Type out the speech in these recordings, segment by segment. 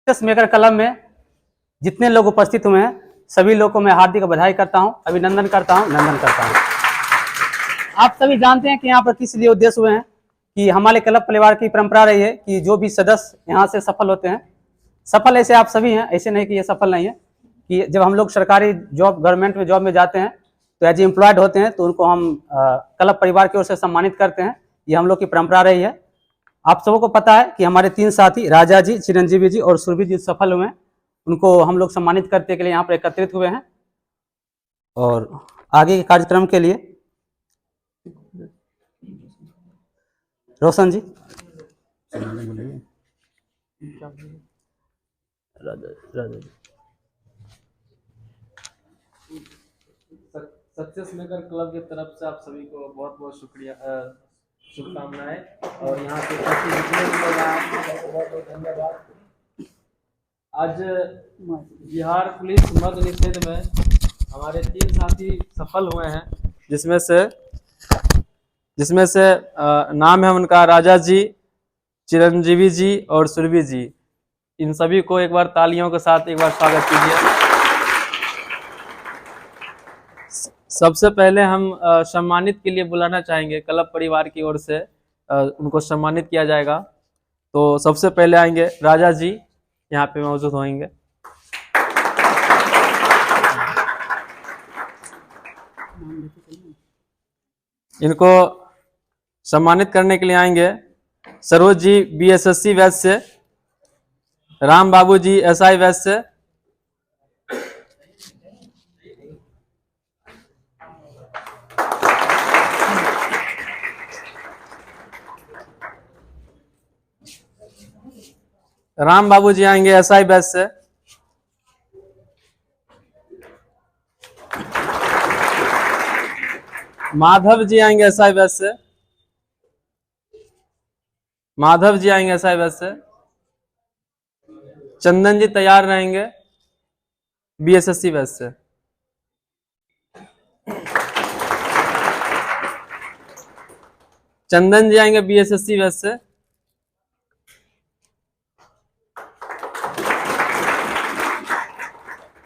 Success maker club में जितने लोग उपस्थित हुए हैं सभी लोगों को मैं हार्दिक बधाई करता हूं, अभिनंदन करता हूं, नंदन करता हूं। आप सभी जानते हैं कि यहाँ पर किस लिए उद्देश्य हुए हैं कि हमारे क्लब परिवार की परंपरा रही है कि जो भी सदस्य यहाँ से सफल होते हैं, सफल ऐसे आप सभी हैं, ऐसे नहीं कि ये सफल नहीं है, कि जब हम लोग सरकारी जॉब गवर्नमेंट में जॉब में जाते हैं तो एज एम्प्लॉयड होते हैं तो उनको हम क्लब परिवार की ओर से सम्मानित करते हैं। ये हम लोग की परंपरा रही है। आप सबों को पता है कि हमारे 3 साथी राजा जी, चिरंजीवी जी और सुरभि जी सफल हुए हैं। उनको हम लोग सम्मानित करने के लिए यहाँ पर एकत्रित हुए हैं और आगे के कार्यक्रम के लिए रोशन जी राजा जी सक्सेस मेकर क्लब की तरफ से आप सभी को बहुत बहुत शुक्रिया, शुभकामनाएं। और यहाँ पे जितने भी लोग आए हैं सबको बहुत बहुत धन्यवाद। आज बिहार पुलिस मद्य निषेध में हमारे 3 साथी सफल हुए हैं, जिसमें से नाम है उनका राजा जी, चिरंजीवी जी और सुरभि जी। इन सभी को एक बार तालियों के साथ एक बार स्वागत कीजिए। सबसे पहले हम सम्मानित के लिए बुलाना चाहेंगे, क्लब परिवार की ओर से उनको सम्मानित किया जाएगा। तो सबसे पहले आएंगे राजा जी, यहाँ पे मौजूद होंगे। इनको सम्मानित करने के लिए आएंगे सरोज जी बीएसएससी बैच से, राम बाबू जी एसआई बैच से, राम बाबू जी आएंगे एसआई बैच से, माधव जी आएंगे एसआई बैच से, माधव जी आएंगे एसआई बैच से, चंदन जी तैयार रहेंगे बीएसएससी बैच से, चंदन जी आएंगे बीएसएससी बैच से,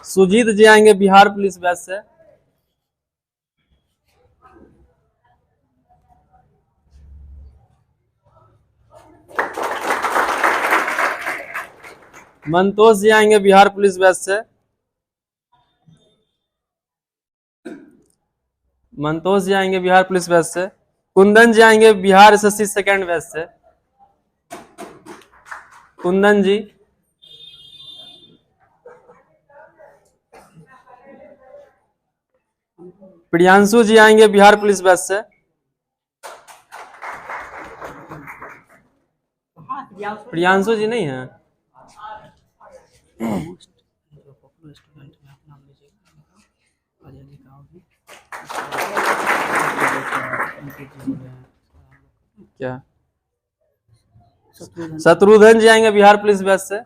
सुजीत जी आएंगे बिहार पुलिस बैच से, मंतोष जी आएंगे बिहार पुलिस बैच से, मंतोष जी आएंगे बिहार पुलिस बैच से, कुंदन जी आएंगे बिहार एसएससी सेकेंड बैच से, कुंदन जी, प्रियांशु जी आएंगे बिहार पुलिस बैच से, प्रियांशु जी नहीं है, क्या शत्रुघ्न जी आएंगे बिहार पुलिस बैच से,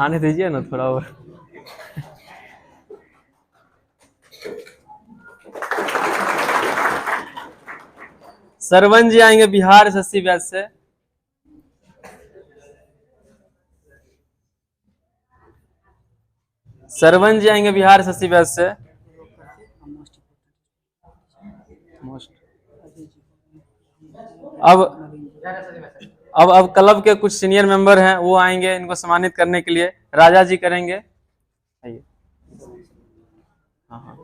आने दीजिए ना थोड़ा और। सरवन जी आएंगे बिहार एसएससी बैच से, सरवन जी आएंगे बिहार एसएससी बैच से, अब क्लब के कुछ सीनियर मेंबर हैं वो आएंगे इनको सम्मानित करने के लिए। राजा जी करेंगे, आइए। हाँ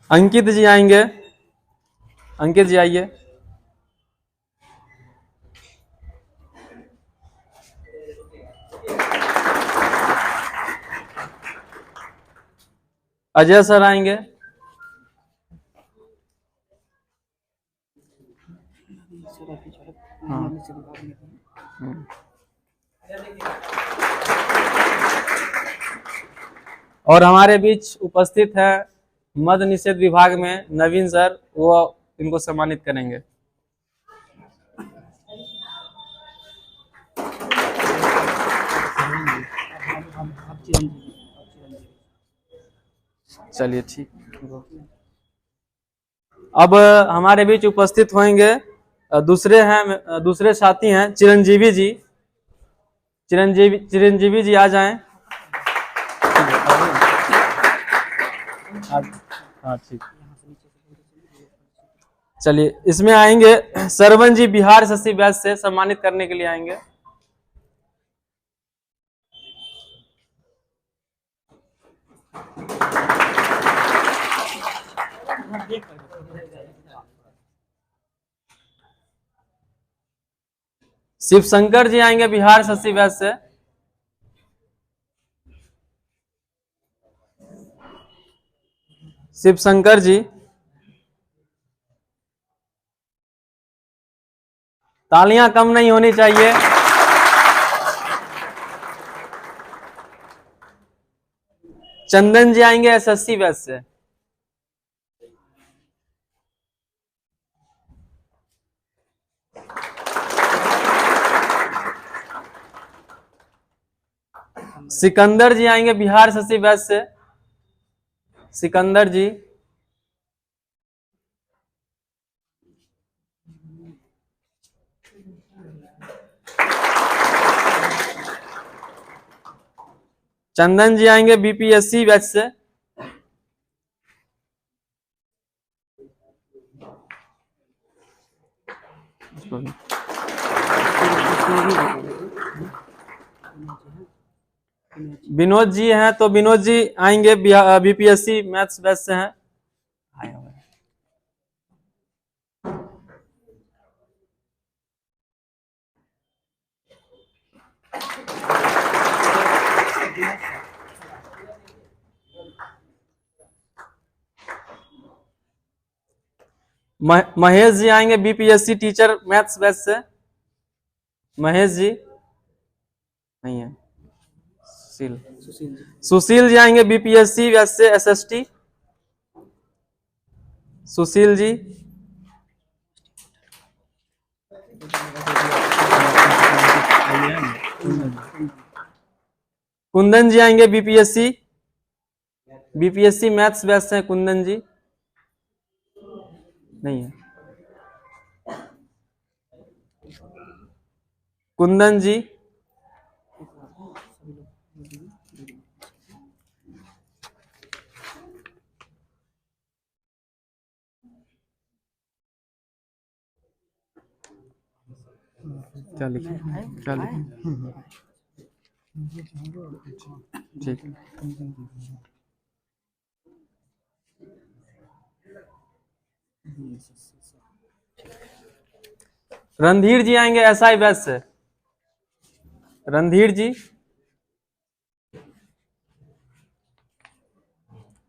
अंकित जी आएंगे, अंकित जी आइए। अजय सर आएंगे, हाँ। और हमारे बीच उपस्थित है मद्य निषेध विभाग में नवीन सर, वो इनको सम्मानित करेंगे। चलिए ठीक। अब हमारे बीच उपस्थित होंगे दूसरे साथी हैं चिरंजीवी जी। चिरंजीवी जी आ जाएं। हाँ ठीक। चलिए, इसमें आएंगे सरवन जी, बिहार शशि बैच से सम्मानित करने के लिए आएंगे। शिव शंकर जी आएंगे बिहार शशि बैच से। शिव शंकर जी, तालियां कम नहीं होनी चाहिए। चंदन जी आएंगे एसएससी बैच से। सिकंदर जी आएंगे बिहार शशि बैच से। सिकंदर जी। चंदन जी आएंगे बीपीएससी बैच से। विनोद जी हैं, तो विनोद जी आएंगे बीपीएससी मैथ्स बैच से हैं। महेश जी आएंगे बीपीएससी टीचर मैथ्स बैच से। महेश जी नहीं है। सुशील जी आएंगे बीपीएससी बैच से एसएसटी। सुशील जी। कुंदन जी आएंगे बीपीएससी मैथ्स बैच से। कुंदन जी नहीं है। कुंदन जी। क्या लिखे? क्या लिखे? ठीक। रणधीर जी आएंगे एसआई बैच से। रणधीर जी।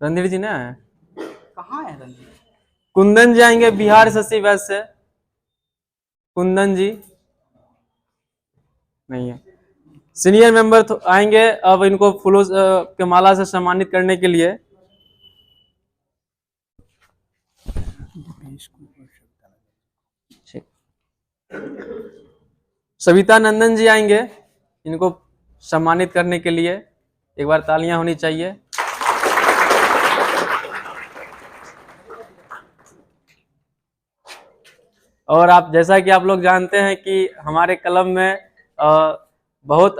रणधीर जी ना है? कहाँ है रणधीर? कुंदन जी आएंगे बिहार शशि बैच से। कुंदन जी नहीं है। सीनियर मेंबर आएंगे अब इनको फूलों के माला से सम्मानित करने के लिए। सविता नंदन जी आएंगे इनको सम्मानित करने के लिए। एक बार तालियां होनी चाहिए। और आप जैसा कि आप लोग जानते हैं कि हमारे क्लब में बहुत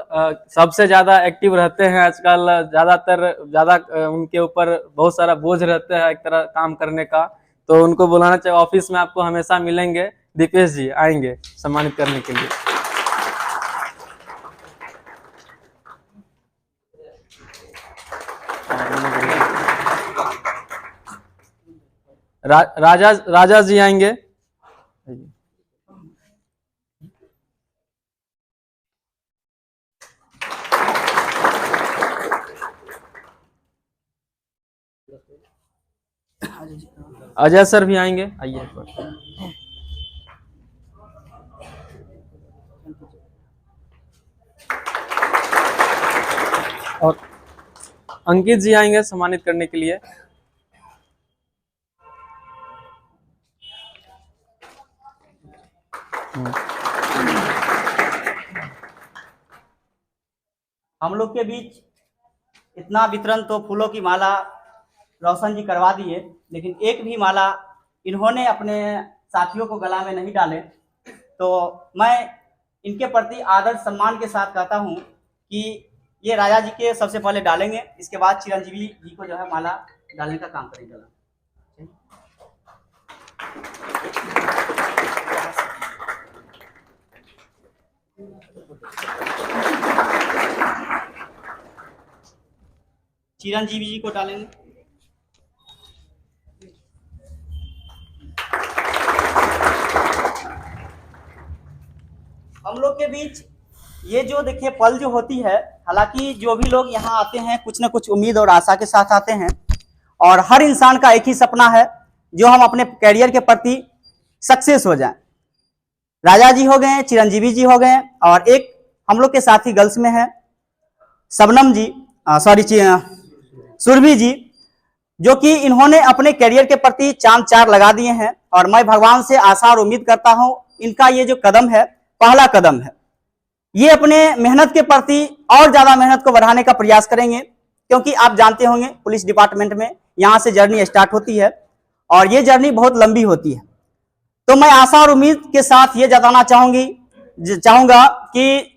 सबसे ज्यादा एक्टिव रहते हैं आजकल। ज्यादा उनके ऊपर बहुत सारा बोझ रहता है एक तरह काम करने का, तो उनको बुलाना चाहिए। ऑफिस में आपको हमेशा मिलेंगे। दीपेश जी आएंगे सम्मानित करने के लिए। राजा जी आएंगे। अजय सर भी आएंगे। आइए। और अंकित जी आएंगे सम्मानित करने के लिए। हम लोग के बीच इतना वितरण तो फूलों की माला रोशन जी करवा दिए, लेकिन एक भी माला इन्होंने अपने साथियों को गला में नहीं डाले, तो मैं इनके प्रति आदर सम्मान के साथ कहता हूँ कि ये राजा जी के सबसे पहले डालेंगे, इसके बाद चिरंजीवी जी को जो है माला डालने का काम करेंगे। चिरंजीवी जी को डालेंगे। हम लोग के बीच ये जो देखिए पल जो होती है, हालांकि जो भी लोग यहाँ आते हैं कुछ ना कुछ उम्मीद और आशा के साथ आते हैं, और हर इंसान का एक ही सपना है जो हम अपने करियर के प्रति सक्सेस हो जाएं। राजा जी हो गए, चिरंजीवी जी हो गए, और एक हम लोग के साथी गर्ल्स में है शबनम जी, सॉरी सुरभि जी, जो कि इन्होंने अपने करियर के प्रति चांद चार लगा दिए हैं। और मैं भगवान से आशा और उम्मीद करता हूं इनका ये जो कदम है पहला कदम है, ये अपने मेहनत के प्रति और ज्यादा मेहनत को बढ़ाने का प्रयास करेंगे, क्योंकि आप जानते होंगे पुलिस डिपार्टमेंट में यहाँ से जर्नी स्टार्ट होती है और ये जर्नी बहुत लंबी होती है। तो मैं आशा और उम्मीद के साथ ये जताना चाहूंगा कि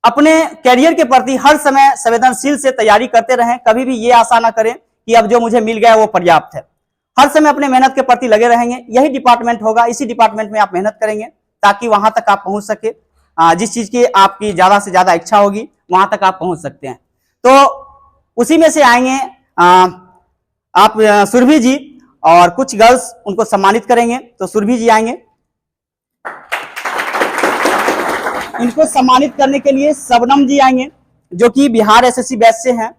अपने करियर के प्रति हर समय संवेदनशील से तैयारी करते रहें। कभी भी ये आशा ना करें कि अब जो मुझे मिल गया वो पर्याप्त है। हर समय अपने मेहनत के प्रति लगे रहेंगे, यही डिपार्टमेंट होगा, इसी डिपार्टमेंट में आप मेहनत करेंगे ताकि वहां तक आप पहुंच सके। जिस चीज की आपकी ज्यादा से ज्यादा इच्छा होगी वहां तक आप पहुंच सकते हैं। तो उसी में से आएंगे आप सुरभि जी, और कुछ गर्ल्स उनको सम्मानित करेंगे। तो सुरभि जी आएंगे, इनको सम्मानित करने के लिए शबनम जी आएंगे जो कि बिहार एसएससी बैच से हैं।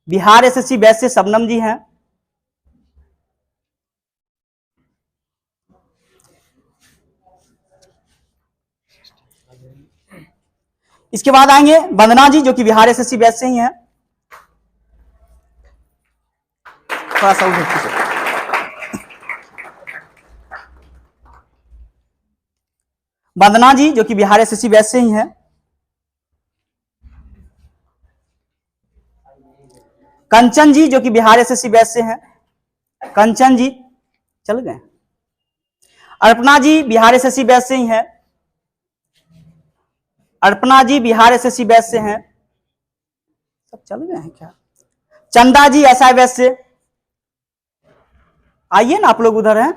बिहार एसएससी बैच से शबनम जी हैं। इसके बाद आएंगे वंदना जी जो कि बिहार एसएससी बैच से ही हैं। थोड़ा सा उधर वंदना जी जो कि बिहार एसएससी बैच से ही हैं। कंचन जी जो कि बिहार एसएससी बैच से हैं। कंचन जी चल गए। अर्पणा जी बिहार एसएससी बैच से ही हैं। अर्पणा जी बिहार एसएससी बैच से हैं। सब चल गए हैं क्या? चंदा जी एसआई बैच से। आइए ना आप लोग उधर हैं।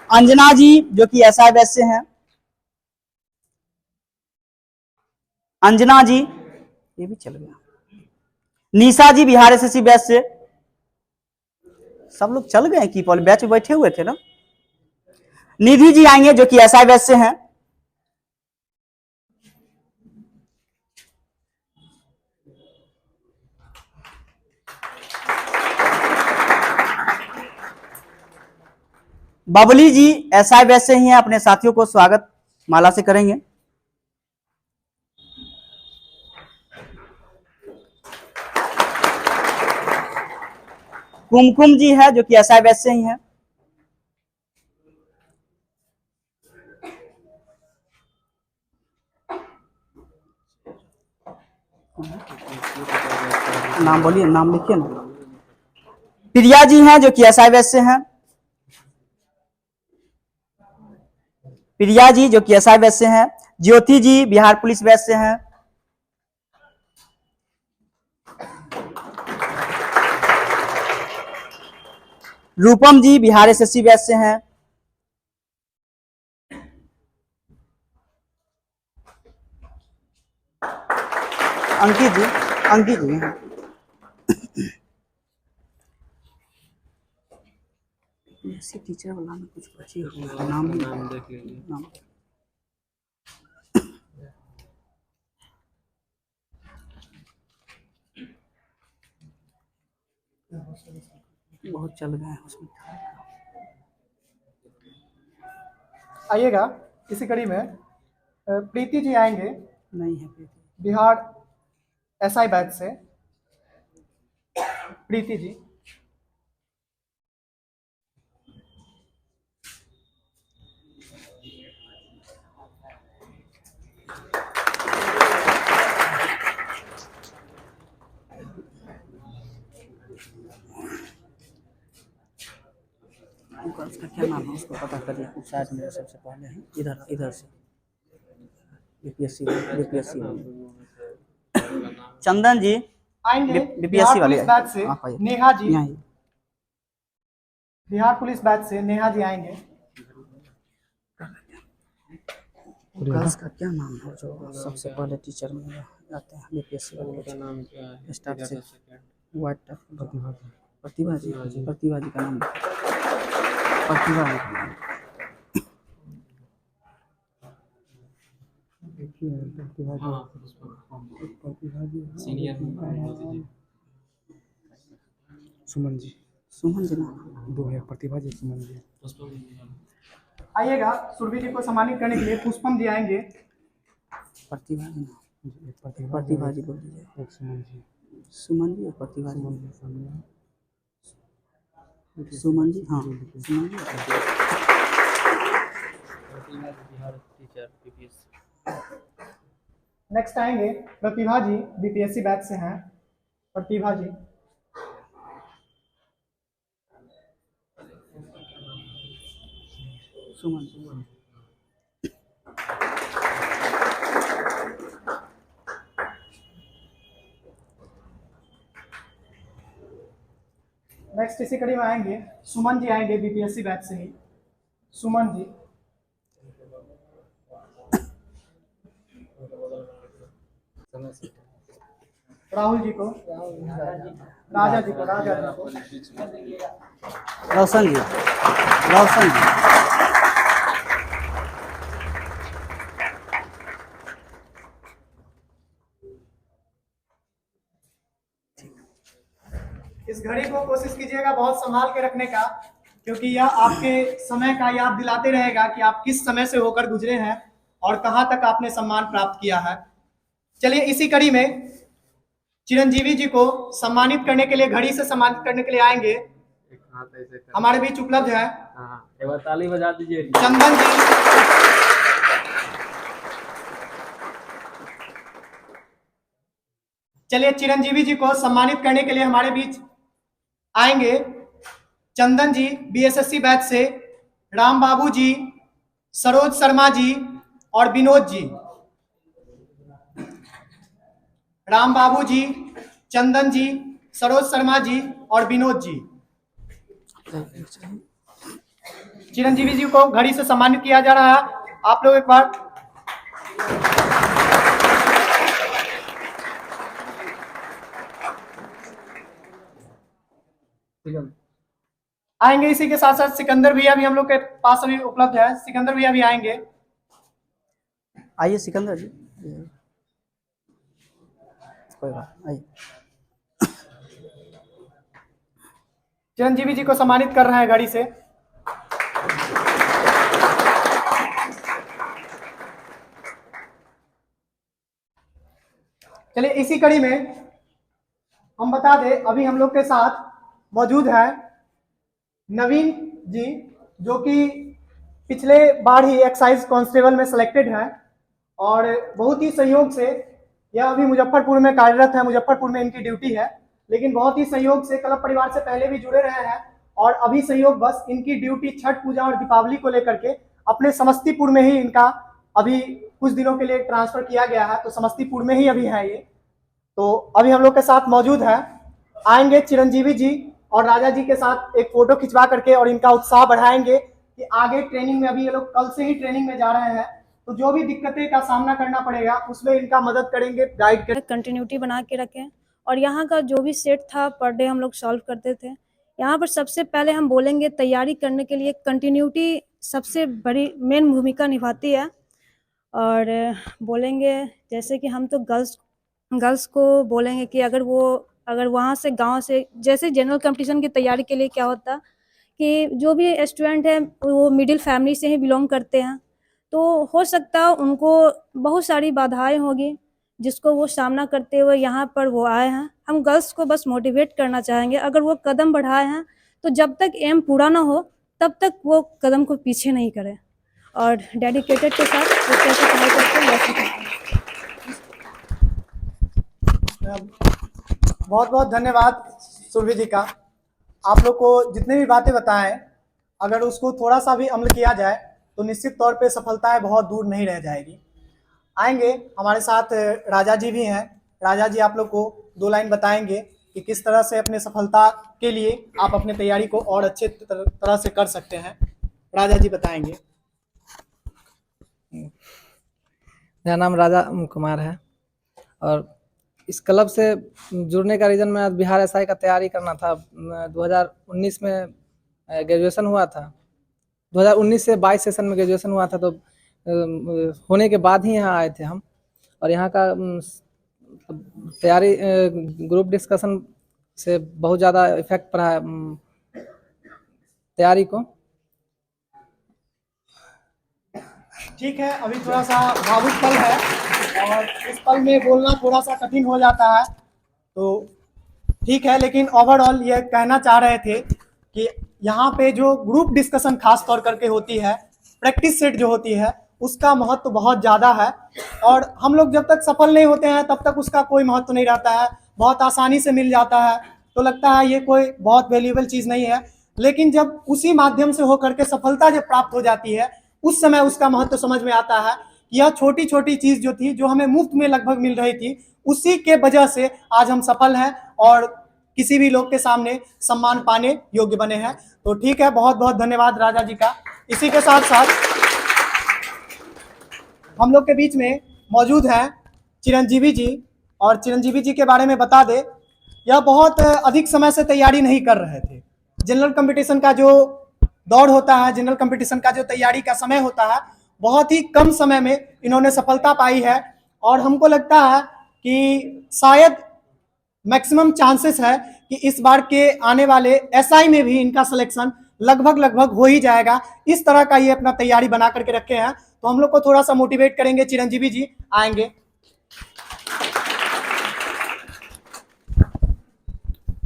अंजना जी जो कि एसआई बैच से हैं। अंजना जी ये भी चल गया। निशा जी बिहार एसएससी बैच से। सब लोग चल गए कि बैच में बैठे हुए थे ना। निधि जी आएंगे जो कि एसआई बैच से हैं। बबली जी एसआई बैच से ही हैं, अपने साथियों को स्वागत माला से करेंगे। कुमकुम जी है जो कि एसआई बैच से ही हैं। नाम बोलिए, नाम लिखिए ना। प्रिया जी हैं जो कि एसआई बैच से हैं। प्रिया जी जो कि एसआई बैच से हैं। ज्योति जी बिहार पुलिस बैच से हैं। रूपम जी बिहार एसएससी बैच से हैं। अंकित जी हैं। टीचर वाला में कुछ बची हुआ नाम देख लीजिए। नाम बहुत चल गए हैं उसमें। आइएगा इसी कड़ी में प्रीति जी आएंगे, नहीं है प्रीति। बिहार एसआई बैच से। प्रीति जी इसका क्या नाम है उसको पता करिए, शायद मेरे सबसे पहले है, इधर से बीपीएससी चंदन जी आएंगे बीपीएससी वाले पुलिस बैच से आप आइए। नेहा जी, यहाँ ही बिहार पुलिस बैच से नेहा जी आएंगे। गर्ल्स का क्या नाम है जो सबसे पहले टीचर में आते हैं बीपीएससी वाले नाम क्या है? स्टाफ से व्हाइट प्रतिभा जी का नाम प्रतिभा सीनियर सुमन जी नाम दो है, प्रतिभा जी, सुमन जी। पुष्पम जी। आइएगा, सुरभि जी को सम्मानित करने के लिए पुष्पम जी आएंगे। प्रतिभा जी बोल दीजिए, सुमन जी और प्रतिभा जी, सुमन जी हाँ Suman ji Bihar teacher BPSC. Next आएंगे प्रतिभा जी, बीपीएससी बैच से हैं प्रतिभा जी। सुमन जी नेक्स्ट इसी कड़ी में आएंगे सुमन जी आएंगे बीपीएससी बैच से ही, सुमन जी। राहुल जी को, राजा जी को, रोशन जी इस घड़ी को कोशिश कीजिएगा बहुत संभाल के रखने का, क्योंकि यह आपके समय का याद दिलाते रहेगा कि आप किस समय से होकर गुजरे हैं और कहां तक आपने सम्मान प्राप्त किया है। चलिए इसी कड़ी में चिरंजीवी जी को सम्मानित करने के लिए, घड़ी से सम्मानित करने के लिए आएंगे, हमारे बीच उपलब्ध है एक बार ताली बजा दीजिए। चंदन जी। चलिए चिरंजीवी जी को सम्मानित करने के लिए हमारे बीच आएंगे चंदन जी, बीएसएससी बैच से, राम बाबू जी, सरोज शर्मा जी और विनोद जी। राम बाबू जी, चंदन जी, सरोज शर्मा जी और विनोद जी। चिरंजीवी जी को घड़ी से सम्मानित किया जा रहा है। आप लोग एक बार आएंगे। इसी के साथ साथ सिकंदर भैया भी हम लोग के पास अभी उपलब्ध है, सिकंदर भैया भी आएंगे। आइए सिकंदर जी, कोई बात आइए। चिरंजीवी जी को सम्मानित कर रहे हैं घड़ी से। चलिए इसी कड़ी में हम बता दें, अभी हम लोग के साथ मौजूद है नवीन जी, जो कि पिछले बार ही एक्साइज कांस्टेबल में सिलेक्टेड है और बहुत ही सहयोग से यह अभी मुजफ्फरपुर में कार्यरत है, मुजफ्फरपुर में इनकी ड्यूटी है, लेकिन बहुत ही सहयोग से क्लब परिवार से पहले भी जुड़े रहे हैं और अभी सहयोग बस इनकी ड्यूटी छठ पूजा और दीपावली को लेकर के अपने समस्तीपुर में ही इनका अभी कुछ दिनों के लिए ट्रांसफर किया गया है, तो समस्तीपुर में ही अभी है ये। तो अभी हम लोग के साथ मौजूद है, आएंगे चिरंजीवी जी और राजा जी के साथ एक फोटो खिंचवा करके और इनका उत्साह बढ़ाएंगे कि आगे ट्रेनिंग में, अभी ये लोग कल से ही ट्रेनिंग में जा रहे हैं, तो जो भी दिक्कतें का सामना करना पड़ेगा उसमें इनका मदद करेंगे, गाइड करेंगे। कंटिन्यूटी बना के रखें और यहाँ का जो भी सेट था पर डे हम लोग सॉल्व करते थे। यहाँ पर सबसे पहले हम बोलेंगे तैयारी करने के लिए कंटिन्यूटी सबसे बड़ी मेन भूमिका निभाती है। और बोलेंगे जैसे कि हम तो गर्ल्स को बोलेंगे कि अगर वहाँ से गांव से, जैसे जनरल कंपटीशन की तैयारी के लिए क्या होता कि जो भी स्टूडेंट है वो मिडिल फैमिली से ही बिलोंग करते हैं, तो हो सकता है उनको बहुत सारी बाधाएं होगी जिसको वो सामना करते हुए यहाँ पर वो आए हैं। हम गर्ल्स को बस मोटिवेट करना चाहेंगे, अगर वो कदम बढ़ाए हैं तो जब तक एम पूरा ना हो तब तक वो कदम को पीछे नहीं करें और डेडिकेटेड के साथ वो कैसे पढ़ाई करते हैं वैसे करते हैं। बहुत बहुत धन्यवाद सुरभि जी का। आप लोग को जितने भी बातें बताएं अगर उसको थोड़ा सा भी अमल किया जाए तो निश्चित तौर पे सफलताएं बहुत दूर नहीं रह जाएगी। आएंगे हमारे साथ राजा जी भी हैं। राजा जी आप लोग को 2 लाइन बताएंगे कि किस तरह से अपने सफलता के लिए आप अपने तैयारी को और अच्छे तरह से कर सकते हैं। राजा जी बताएंगे। मेरा नाम राजा कुमार है और इस क्लब से जुड़ने का रीज़न मैं बिहार एसआई का तैयारी करना था। 2019 में ग्रेजुएशन हुआ था, 2019 से 22 सेशन में ग्रेजुएशन हुआ था, तो होने के बाद ही यहाँ आए थे हम। और यहाँ का तैयारी ग्रुप डिस्कशन से बहुत ज़्यादा इफेक्ट पड़ा है तैयारी को। ठीक है, अभी थोड़ा सा भावुक पल है और इस पल में बोलना थोड़ा सा कठिन हो जाता है, तो ठीक है। लेकिन ओवरऑल ये कहना चाह रहे थे कि यहाँ पे जो ग्रुप डिस्कशन खास तौर करके होती है, प्रैक्टिस सेट जो होती है, उसका महत्व बहुत ज़्यादा है। और हम लोग जब तक सफल नहीं होते हैं तब तक उसका कोई महत्व नहीं रहता है, बहुत आसानी से मिल जाता है, तो लगता है ये कोई बहुत वैल्यूएबल चीज़ नहीं है। लेकिन जब उसी माध्यम से होकर के सफलता जब प्राप्त हो जाती है, उस समय उसका महत्व समझ में आता है। यह छोटी छोटी चीज़ जो थी, जो हमें मुफ्त में लगभग मिल रही थी, उसी के वजह से आज हम सफल हैं और किसी भी लोग के सामने सम्मान पाने योग्य बने हैं। तो ठीक है, बहुत बहुत धन्यवाद राजा जी का। इसी के साथ साथ हम लोग के बीच में मौजूद हैं चिरंजीवी जी, और चिरंजीवी जी के बारे में बता दे, यह बहुत अधिक समय से तैयारी नहीं कर रहे थे। जनरल कंपटीशन का जो दौड़ होता है, जनरल कंपटीशन का जो तैयारी का समय होता है, बहुत ही कम समय में इन्होंने सफलता पाई है। और हमको लगता है कि शायद मैक्सिमम चांसेस है कि इस बार के आने वाले एसआई में भी इनका सिलेक्शन लगभग हो ही जाएगा। इस तरह का ये अपना तैयारी बना करके रखे हैं। तो हम लोग को थोड़ा सा मोटिवेट करेंगे। चिरंजीवी जी आएंगे।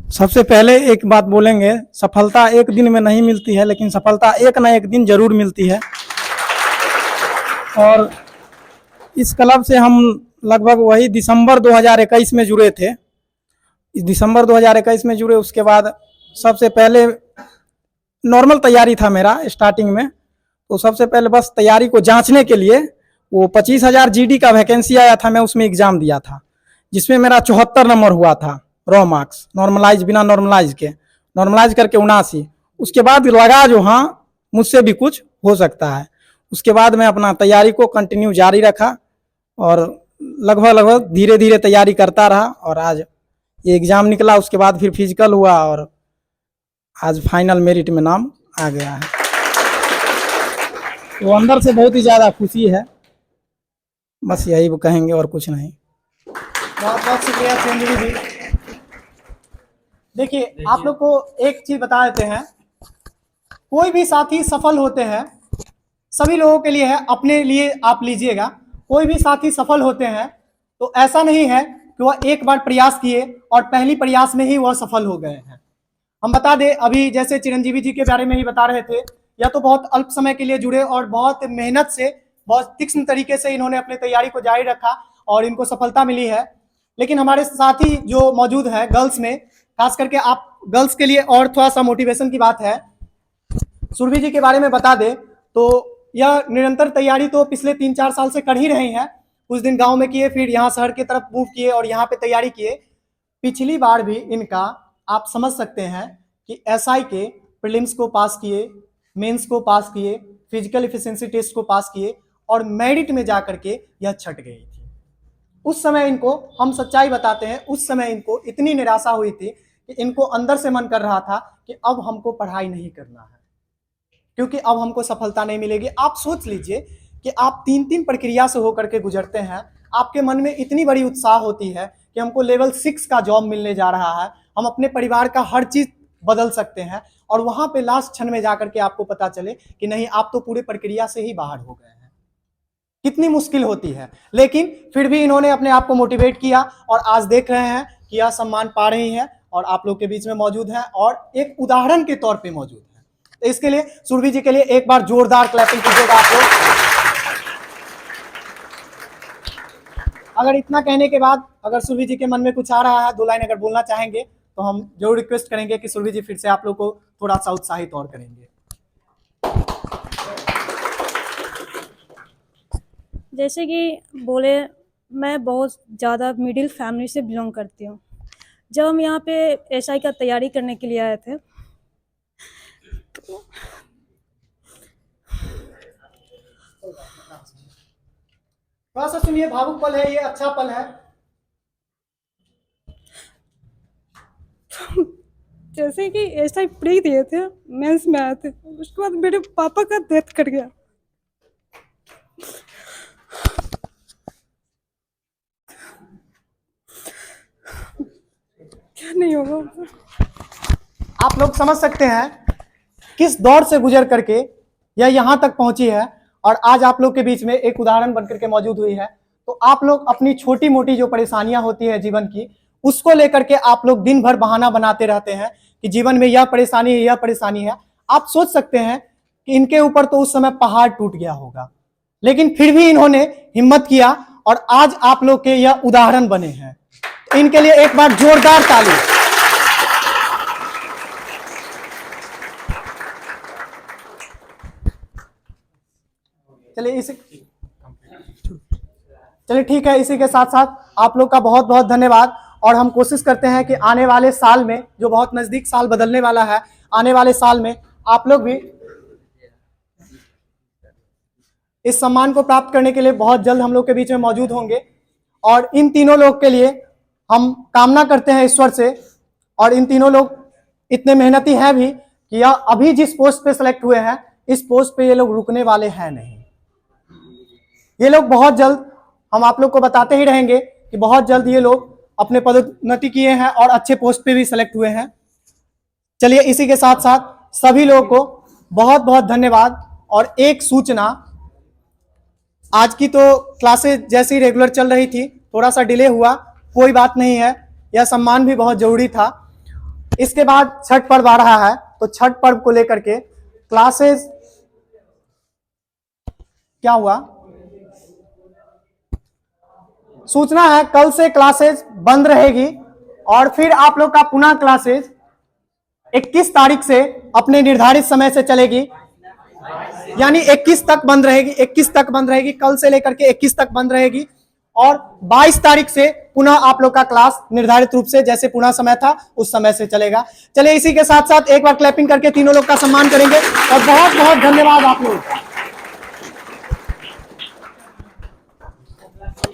सबसे पहले एक बात बोलेंगे, सफलता एक दिन में नहीं मिलती है, लेकिन सफलता एक ना एक दिन जरूर मिलती है। और इस क्लब से हम लगभग वही दिसंबर 2021 में जुड़े थे। इस दिसंबर 2021 में जुड़े, उसके बाद सबसे पहले नॉर्मल तैयारी था मेरा स्टार्टिंग में। तो सबसे पहले बस तैयारी को जांचने के लिए वो 25,000 जीडी का वैकेंसी आया था, मैं उसमें एग्ज़ाम दिया था, जिसमें मेरा 74 नंबर हुआ था रॉ मार्क्स, नॉर्मलाइज बिना नॉर्मलाइज के, नॉर्मलाइज करके 79। उसके बाद लगा जो हाँ मुझसे भी कुछ हो सकता है। उसके बाद मैं अपना तैयारी को कंटिन्यू जारी रखा और लगभग धीरे धीरे तैयारी करता रहा। और आज ये एग्ज़ाम निकला, उसके बाद फिर फिजिकल हुआ और आज फाइनल मेरिट में नाम आ गया है। तो अंदर से बहुत ही ज़्यादा खुशी है, बस यही वो कहेंगे और कुछ नहीं। बहुत बहुत शुक्रिया चिरंजीवी जी। देखिए, आप लोग को एक चीज बता देते हैं, कोई भी साथी सफल होते हैं, सभी लोगों के लिए है, अपने लिए आप लीजिएगा। कोई भी साथी सफल होते हैं तो ऐसा नहीं है कि वह एक बार प्रयास किए और पहली प्रयास में ही वह सफल हो गए हैं। हम बता दें, अभी जैसे चिरंजीवी जी के बारे में ही बता रहे थे, या तो बहुत अल्प समय के लिए जुड़े और बहुत मेहनत से, बहुत तीक्ष्ण तरीके से इन्होंने अपनी तैयारी को जारी रखा और इनको सफलता मिली है। लेकिन हमारे साथी जो मौजूद है गर्ल्स में, खास करके आप गर्ल्स के लिए और थोड़ा सा मोटिवेशन की बात है, सुरभि जी के बारे में बता दें तो यह निरंतर तैयारी तो पिछले 3-4 साल से कर ही रही हैं। कुछ दिन गांव में किए, फिर यहाँ शहर की तरफ मूव किए और यहाँ पे तैयारी किए। पिछली बार भी इनका आप समझ सकते हैं कि एसआई के प्रीलिम्स को पास किए, मेंस को पास किए, फिजिकल एफिशिएंसी टेस्ट को पास किए और मेरिट में जाकर के यह छट गई थी। उस समय इनको, हम सच्चाई बताते हैं, उस समय इनको इतनी निराशा हुई थी कि इनको अंदर से मन कर रहा था कि अब हमको पढ़ाई नहीं करना है, क्योंकि अब हमको सफलता नहीं मिलेगी। आप सोच लीजिए कि आप 3-3 प्रक्रिया से होकर के गुजरते हैं, आपके मन में इतनी बड़ी उत्साह होती है कि हमको लेवल 6 का जॉब मिलने जा रहा है, हम अपने परिवार का हर चीज बदल सकते हैं, और वहां पे लास्ट क्षण में जाकर के आपको पता चले कि नहीं, आप तो पूरे प्रक्रिया से ही बाहर हो गए हैं। कितनी मुश्किल होती है। लेकिन फिर भी इन्होंने अपने आप को मोटिवेट किया और आज देख रहे हैं कि यह सम्मान पा रही है और आप लोग के बीच में मौजूद है और एक उदाहरण के तौर पे मौजूद है। तो इसके लिए सुरभि जी के लिए एक बार जोरदार क्लैपिंग कीजिएगा आप लोग। अगर इतना कहने के बाद अगर सुरभि जी के मन में कुछ आ रहा है, 2 लाइन अगर बोलना चाहेंगे, तो हम जरूर रिक्वेस्ट करेंगे कि सुरभि जी फिर से आप लोग को थोड़ा सा उत्साहित और करेंगे। जैसे कि बोले, मैं बहुत ज़्यादा मिडिल फैमिली से बिलोंग करती हूँ। जब हम यहाँ पे एसआई का तैयारी करने के लिए आए थे, थोड़ा सा सुनिए, भावुक पल है ये, अच्छा पल है। जैसे कि एसआई प्री दिए थे, मेंस में आए थे, उसके बाद मेरे पापा का डेथ कर गया। क्या नहीं होगा। आप लोग समझ सकते हैं किस दौर से गुजर करके यह यहाँ तक पहुंची है और आज आप लोग के बीच में एक उदाहरण बनकर के मौजूद हुई है। तो आप लोग अपनी छोटी मोटी जो परेशानियां होती है जीवन की, उसको लेकर के आप लोग दिन भर बहाना बनाते रहते हैं कि जीवन में यह परेशानी है, यह परेशानी है। आप सोच सकते हैं कि इनके ऊपर तो उस समय पहाड़ टूट गया होगा, लेकिन फिर भी इन्होंने हिम्मत किया और आज आप लोग के यह उदाहरण बने हैं। तो इनके लिए एक बार जोरदार ताली। चलिए ठीक है, इसी के साथ साथ आप लोग का बहुत बहुत धन्यवाद। और हम कोशिश करते हैं कि आने वाले साल में, जो बहुत नजदीक साल बदलने वाला है, आने वाले साल में आप लोग भी इस सम्मान को प्राप्त करने के लिए बहुत जल्द हम लोग के बीच में मौजूद होंगे। और इन तीनों लोग के लिए हम कामना करते हैं ईश्वर से, और इन तीनों लोग इतने मेहनती हैं भी कि यह अभी जिस पोस्ट पे सिलेक्ट हुए हैं, इस पोस्ट पे ये लोग रुकने वाले हैं नहीं। ये लोग बहुत जल्द, हम आप लोग को बताते ही रहेंगे कि बहुत जल्द ये लोग अपने पदोन्नति किए हैं और अच्छे पोस्ट पे भी सिलेक्ट हुए हैं। चलिए, इसी के साथ साथ सभी लोगों को बहुत बहुत धन्यवाद। और एक सूचना, आज की तो क्लासेस जैसी रेगुलर चल रही थी, थोड़ा सा डिले हुआ, कोई बात नहीं है, यह सम्मान भी बहुत जरूरी था। इसके बाद छठ पर्व आ रहा है, तो छठ पर्व को लेकर के क्लासेस, क्या हुआ, सूचना है कल से क्लासेस बंद रहेगी और फिर आप लोग का पुनः क्लासेस 21 तारीख से अपने निर्धारित समय से चलेगी, यानी 21 तक बंद रहेगी। 21 तक बंद रहेगी, कल से लेकर के 21 तक बंद रहेगी। और 22 तारीख से पुनः आप लोग का क्लास निर्धारित रूप से जैसे पुनः समय था उस समय से चलेगा। चलिए, इसी के साथ साथ एक बार क्लैपिंग करके तीनों लोग का सम्मान करेंगे और बहुत बहुत धन्यवाद आप लोग।